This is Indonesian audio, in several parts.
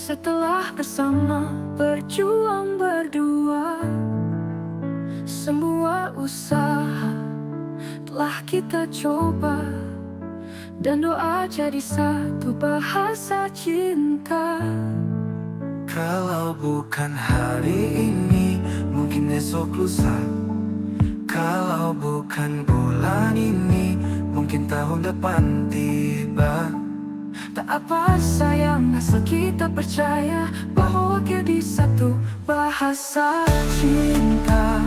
Setelah bersama berjuang berdua, semua usaha telah kita coba, dan doa jadi satu bahasa cinta. Kalau bukan hari ini, mungkin esok lusa. Kalau bukan bulan ini, mungkin tahun depan tiba. Tak apa sayang, asal kita percaya bahwa kita satu bahasa cinta.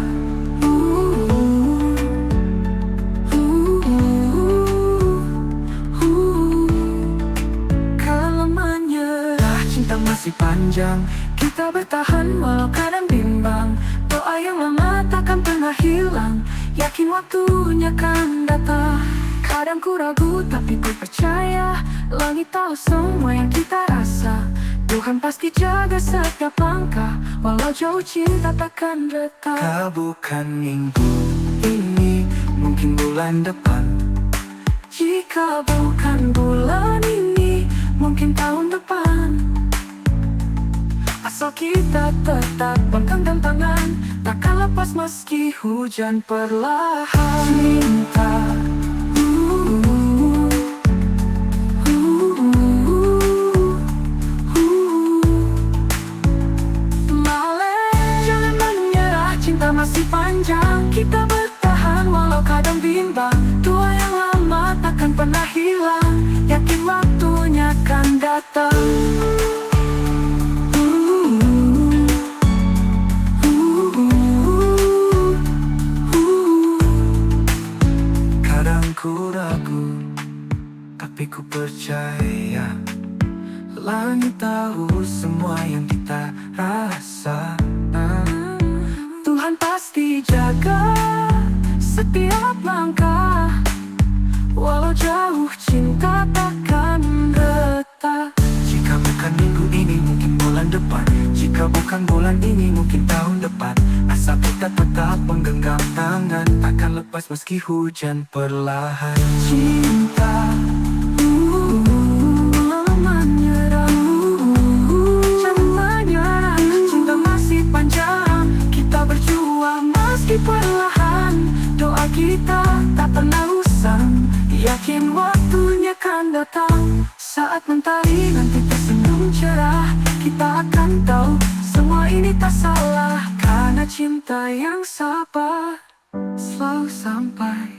Kalau menyerah, cinta masih panjang. Kita bertahan walau kadang bimbang. Doa yang lama takkan pernah hilang. Yakin waktunya kan datang. Kadang ku ragu tapi ku percaya, langit tahu semua yang kita rasa. Tuhan pasti jaga setiap langkah, walau jauh cinta takkan retak. Kalau bukan minggu ini, mungkin bulan depan. Jika bukan bulan ini, mungkin tahun depan. Asal kita tetap pegang tangan, takkan lepas meski hujan perlahan. Cinta masih panjang, kita bertahan walau kadang bimbang. Doa yang lama takkan pernah hilang, yakin waktunya akan datang. Kadang ku ragu, tapi ku percaya langit tahu semua yang kita rasa. Tuhan pasti jaga setiap langkah, walau jauh cinta takkan retak. Jika bukan minggu ini, mungkin bulan depan. Jika bukan bulan ini, mungkin tahun depan. Asal kita tetap menggenggam tangan, takkan lepas meski hujan perlahan. Cinta perlahan, doa kita tak pernah usang. Yakin waktunya kan datang, saat mentari nanti tersenyum cerah. Kita akan tahu semua ini tak salah, karena cinta yang sabar selalu sampai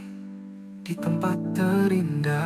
di tempat terindah.